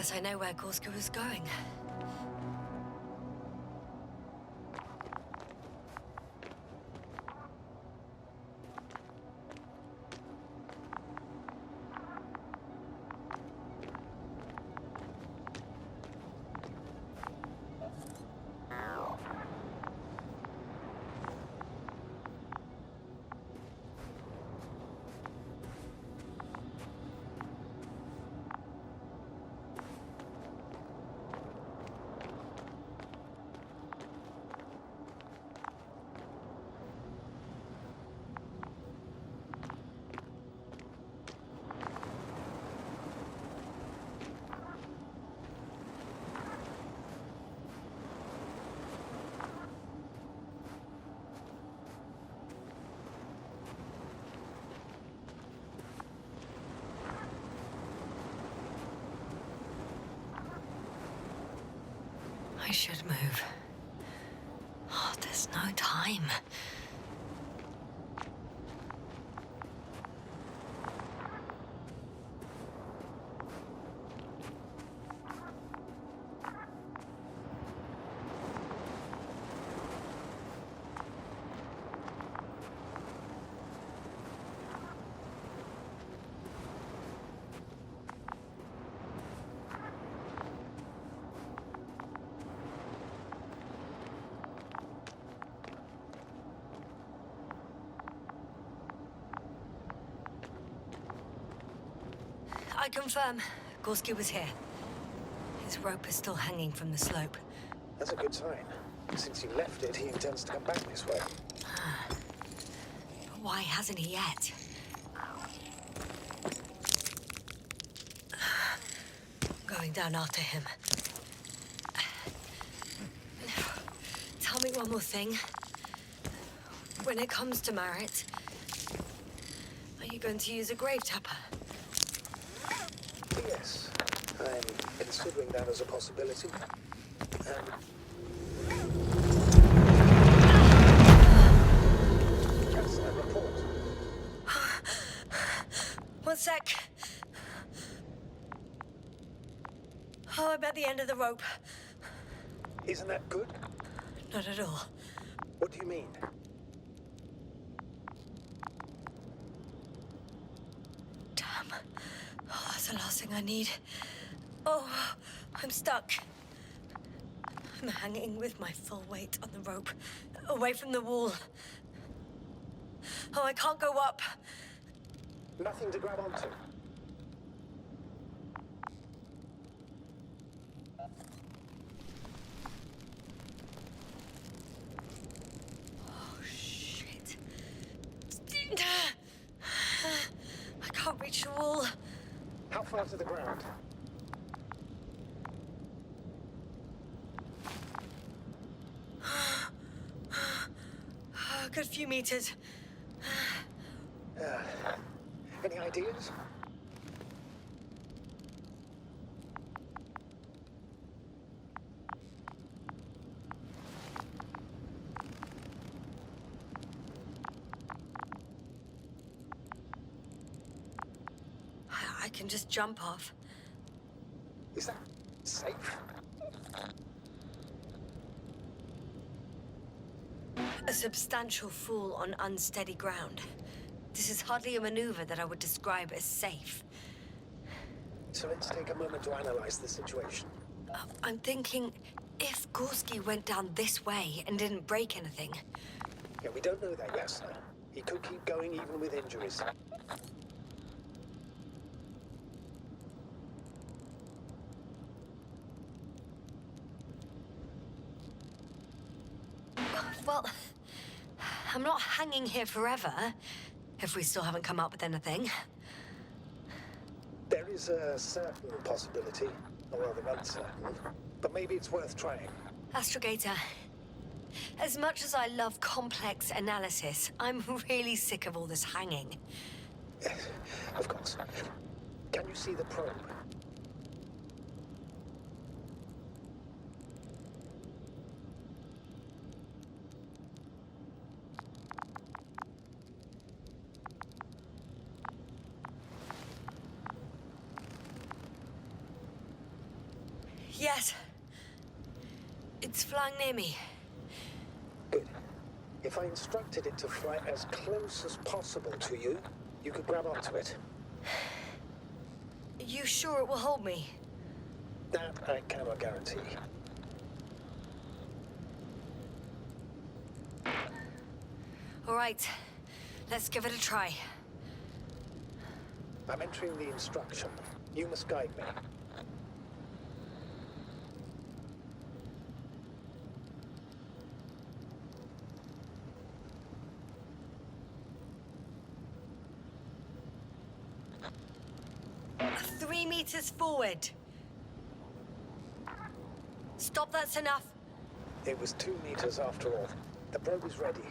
Guess I know where Gorska was going. I should move. Oh, there's no time. I confirm, Gorski was here. His rope is still hanging from the slope. That's a good sign. Since he left it, he intends to come back this way. But why hasn't he yet? Going down after him. Tell me one more thing. When it comes to Marit, are you going to use a grave tapper? Yes, I'm considering that as a possibility. Yes, a report. One sec. Oh, I'm at the end of the rope. Isn't that good? Not at all. What do you mean? Damn. Oh, that's the last thing I need. Oh, I'm stuck. I'm hanging with my full weight on the rope, away from the wall. Oh, I can't go up. Nothing to grab onto. Oh, shit. I can't reach the wall. How far to the ground? A good few meters. Any ideas? I can just jump off. Is that safe? A substantial fall on unsteady ground. This is hardly a maneuver that I would describe as safe. So let's take a moment to analyze the situation. I'm thinking, if Gorski went down this way and didn't break anything... Yeah, we don't know that yet, sir. He could keep going even with injuries. Well, I'm not hanging here forever, if we still haven't come up with anything. There is a certain possibility, or rather uncertain, but maybe it's worth trying. Astrogator, as much as I love complex analysis, I'm really sick of all this hanging. Yes, of course. Can you see the probe? Yes. It's flying near me. Good. If I instructed it to fly as close as possible to you, you could grab onto it. You sure it will hold me? That I cannot guarantee. All right. Let's give it a try. I'm entering the instruction. You must guide me. Three meters forward. Stop, that's enough. It was 2 meters after all. The probe is ready.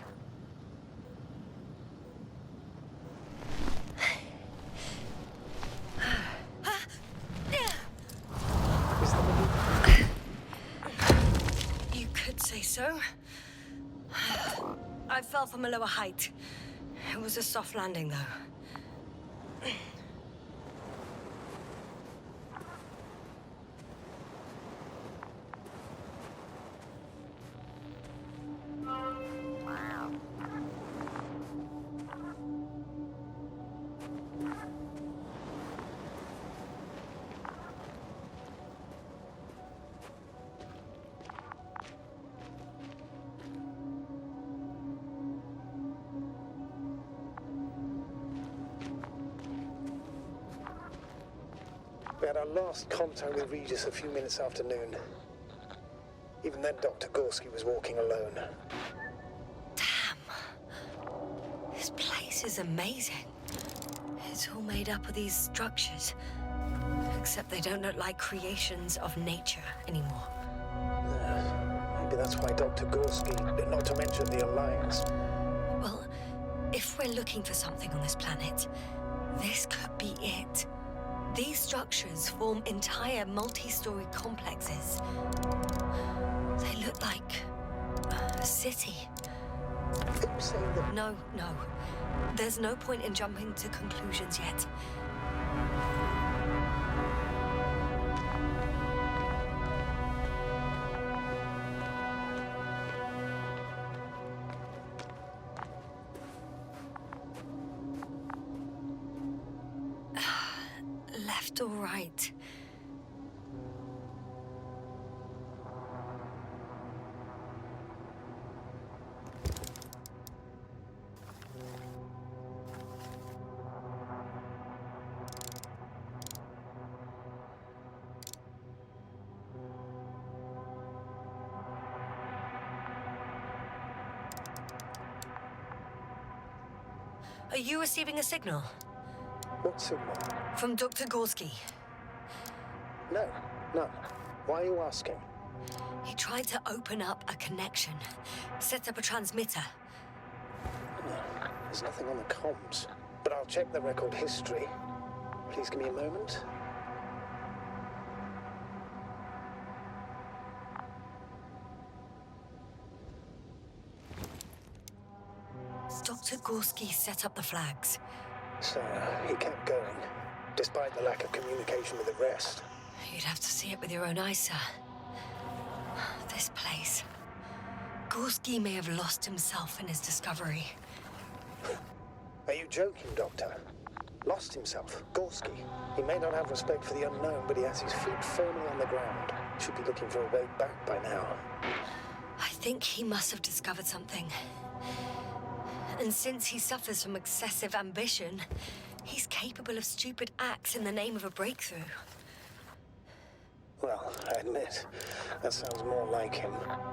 Is the maneuver? You could say so. I fell from a lower height. It was a soft landing, though. We had our last contact with Regis a few minutes after noon. Even then, Dr. Gorski was walking alone. Damn. This place is amazing. It's all made up of these structures. Except they don't look like creations of nature anymore. Maybe that's why Dr. Gorski, not to mention the Alliance. Well, if we're looking for something on this planet, this could be it. These structures form entire multi-story complexes. They look like a city. I'm saying that No. There's no point in jumping to conclusions yet. Left or right? Are you receiving a signal? what signal? From Dr. Gorski. No, none. Why are you asking? He tried to open up a connection, set up a transmitter. No, there's nothing on the comms. But I'll check the record history. Please give me a moment. Dr. Gorski set up the flags. So, he kept going, despite the lack of communication with the rest. You'd have to see it with your own eyes, sir. This place. Gorski may have lost himself in his discovery. Are you joking, Doctor? Lost himself, Gorski. He may not have respect for the unknown, but he has his feet firmly on the ground. Should be looking for a way back by now. I think he must have discovered something. And since he suffers from excessive ambition, he's capable of stupid acts in the name of a breakthrough. Well, I admit, that sounds more like him.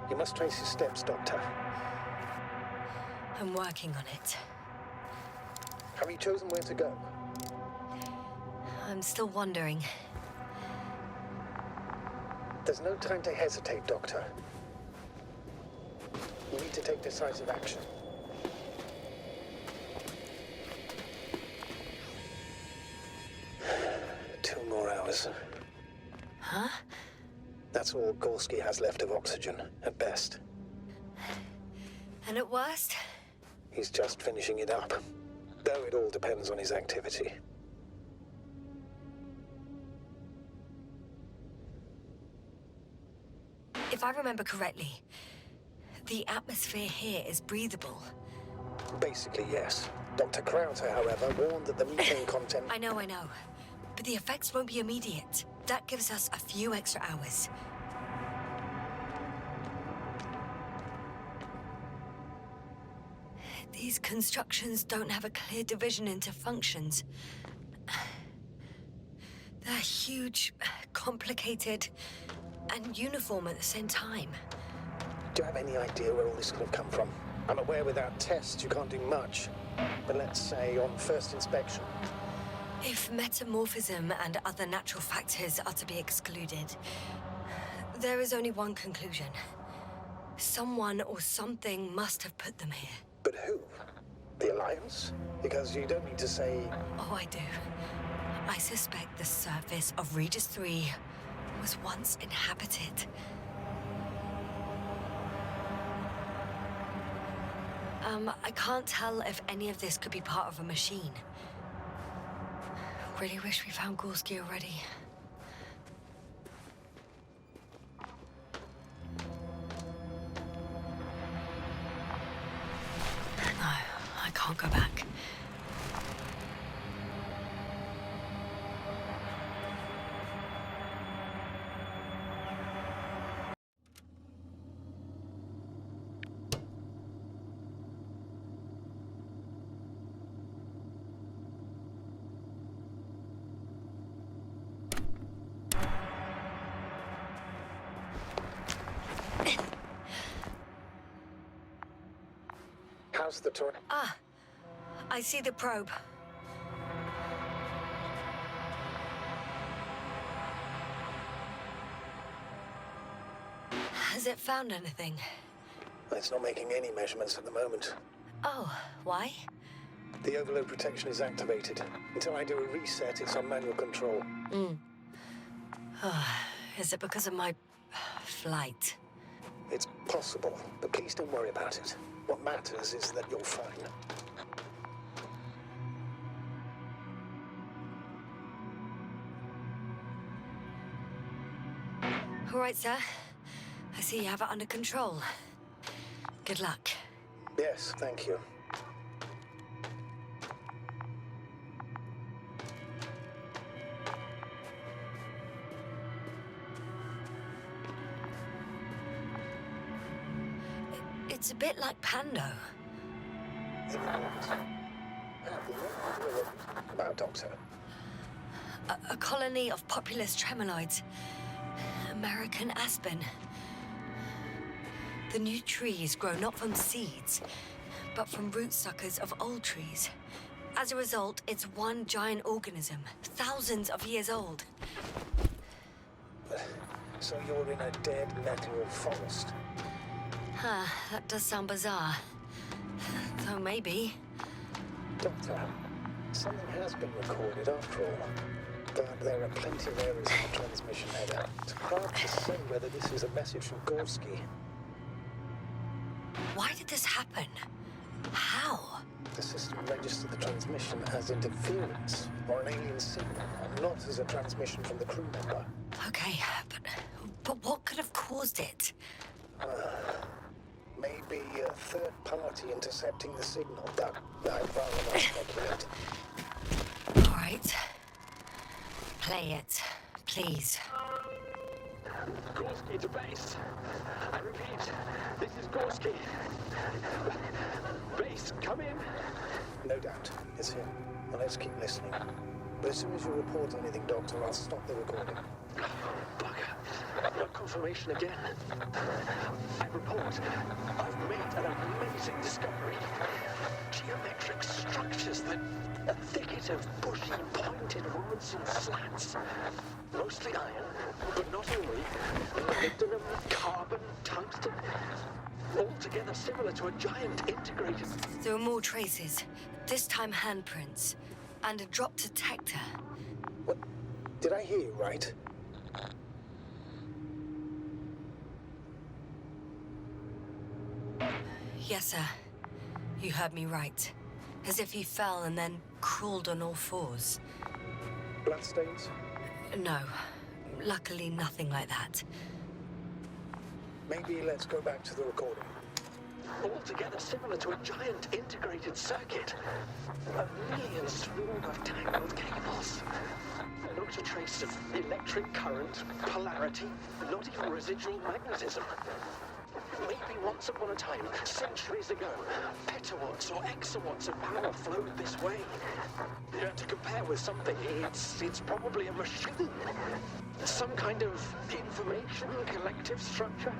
You must trace his steps, Doctor. I'm working on it. Have you chosen where to go? I'm still wondering. There's no time to hesitate, Doctor. You need to take decisive action. Two more hours. Huh? That's all Gorski has left of oxygen, at best. And at worst? He's just finishing it up. Though it all depends on his activity. If I remember correctly, the atmosphere here is breathable. Basically, yes. Dr. Krauter, however, warned that the methane content... I know. But the effects won't be immediate. That gives us a few extra hours. These constructions don't have a clear division into functions. They're huge, complicated, and uniform at the same time. Do you have any idea where all this could have come from? I'm aware without tests you can't do much. But let's say on first inspection. If metamorphism and other natural factors are to be excluded, there is only one conclusion. Someone or something must have put them here. But who? The Alliance? Because you don't need to say... Oh, I do. I suspect the surface of Regis 3 was once inhabited. I can't tell if any of this could be part of a machine. Really wish we found Gorski already. No, I can't go back. How's the tour? Ah, I see the probe. Has it found anything? It's not making any measurements at the moment. Oh, why? The overload protection is activated. Until I do a reset, it's on manual control. Is it because of my flight? It's possible, but please don't worry about it. What matters is that you're fine. All right, sir. I see you have it under control. Good luck. Yes, thank you. It's a bit like Pando. About Doctor. A colony of populous tremoloids. American aspen. The new trees grow not from seeds, but from rootsuckers of old trees. As a result, it's one giant organism, thousands of years old. So you're in a dead metal forest? Huh, that does sound bizarre. Though maybe. Doctor, something has been recorded after all. But there are plenty of errors in the transmission header. It's hard to say whether this is a message from Gorski. Why did this happen? How? The system registered the transmission as interference or an alien signal, not as a transmission from the crew member. Okay, but what could have caused it? Maybe a third party intercepting the signal, but I'd rather not speculate. All right. Play it, please. Gorski to base. I repeat, this is Gorski. Base, come in. No doubt. It's him. Now let's keep listening. But as soon as you report anything, Doctor, I'll stop the recording. Bugger. No confirmation again. I report. I've made an amazing discovery. Geometric structures that... a thicket of bushy, pointed rods and slats. Mostly iron, but not only. Molybdenum, carbon, tungsten. Altogether similar to a giant integrated... There are more traces. This time handprints. And a drop detector. What? Did I hear you right? Yes, sir. You heard me right. As if he fell and then crawled on all fours. Bloodstains? No. Luckily, nothing like that. Maybe let's go back to the recording. Altogether similar to a giant integrated circuit. A million swarm of tangled cables. Not a trace of electric current, polarity, not even residual magnetism. Maybe once upon a time, centuries ago, petawatts or exawatts of power flowed this way. To compare with something, it's probably a machine. Some kind of information collective structure.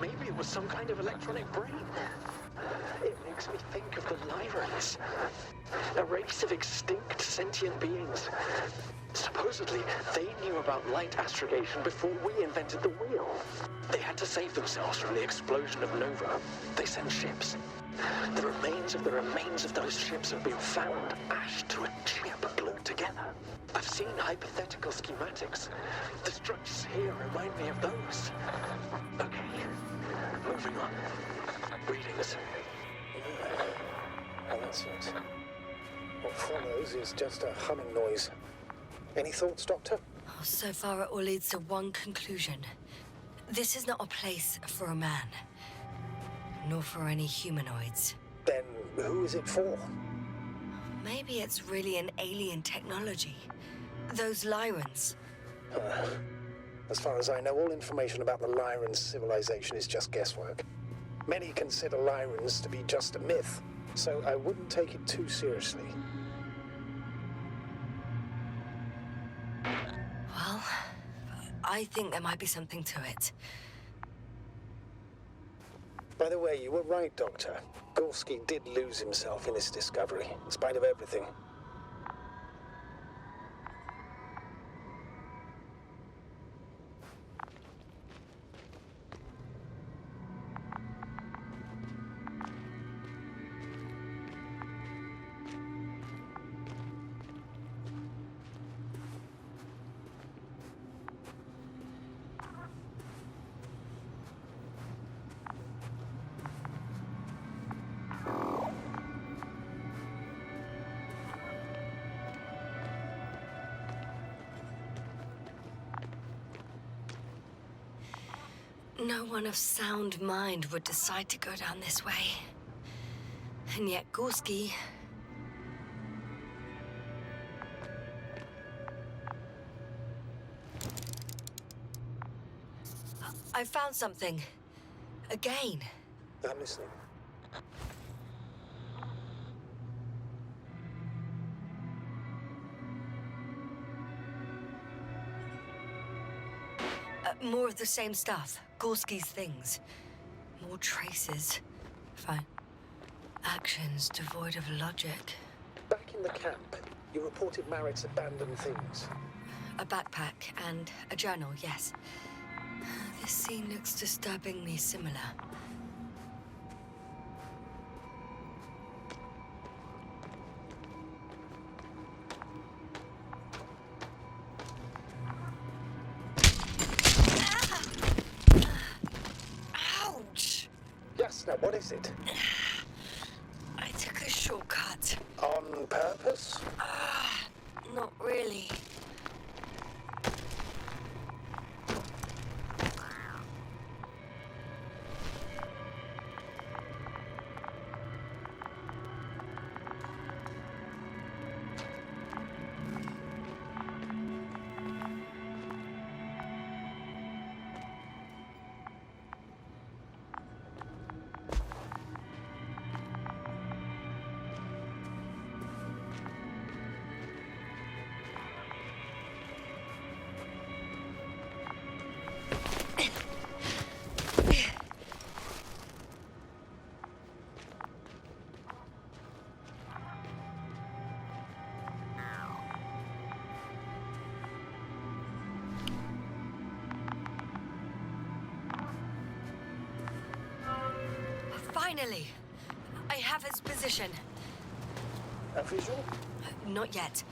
Maybe it was some kind of electronic brain. It makes me think of the Lyrans, a race of extinct sentient beings. Supposedly, they knew about light astrogation before we invented the wheel. They had to save themselves from the explosion of Nova. They sent ships. The remains of those ships have been found, ashed to a chip glued together. I've seen hypothetical schematics. The structures here remind me of those. Okay, moving on. Readings. Well, that's it. What follows is just a humming noise. Any thoughts, Doctor? Oh, so far, it all leads to one conclusion. This is not a place for a man, nor for any humanoids. Then who is it for? Maybe it's really an alien technology. Those Lyrans. As far as I know, all information about the Lyran civilization is just guesswork. Many consider Lyrans to be just a myth, so I wouldn't take it too seriously. Well, I think there might be something to it. By the way, you were right, Doctor. Gorski did lose himself in this discovery, in spite of everything. No one of sound mind would decide to go down this way. And yet Gorski... I found something. Again. I'm listening. More of the same stuff. Gorski's things. More traces. Fine. Actions devoid of logic. Back in the camp, you reported Marek's abandoned things. A backpack and a journal, yes. This scene looks disturbingly similar. Ouch! Yes, now what is it? I took a shortcut. On purpose? Not really. Finally! I have its position. A visual? Not yet.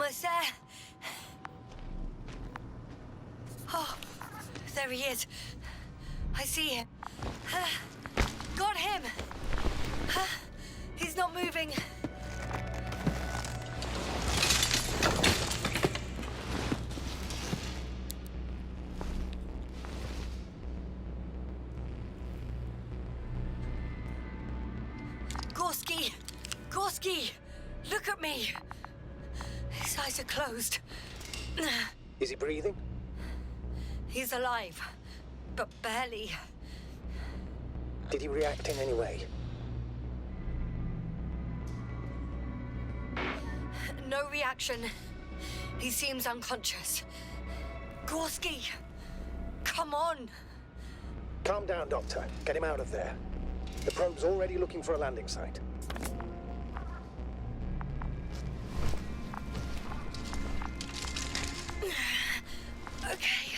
Almost there. Oh, there he is. I see him. Got him. He's not moving. Gorski! Gorski! Look at me! His eyes are closed. Is he breathing? He's alive, but barely. Did he react in any way? No reaction. He seems unconscious. Gorski! Come on! Calm down, Doctor. Get him out of there. The probe's already looking for a landing site. Okay.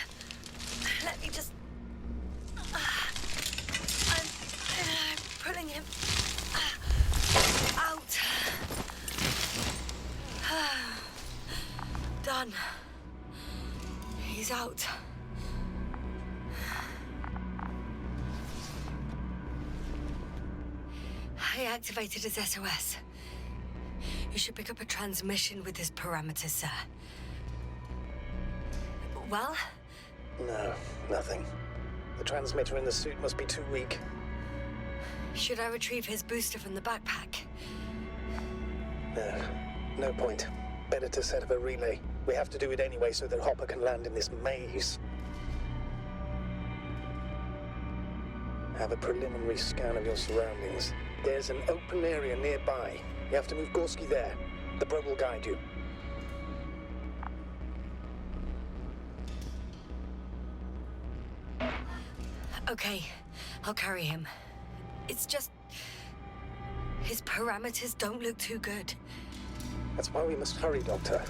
Let me just... I'm pulling him out. Done. He's out. I activated his SOS. You should pick up a transmission with his parameters, sir. Well? No, nothing. The transmitter in the suit must be too weak. Should I retrieve his booster from the backpack? No point. Better to set up a relay. We have to do it anyway so that Hopper can land in this maze. Have a preliminary scan of your surroundings. There's an open area nearby. You have to move Gorski there. The probe will guide you. Okay, I'll carry him. It's just... his parameters don't look too good. That's why we must hurry, Doctor.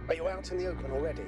Are you out in the open already?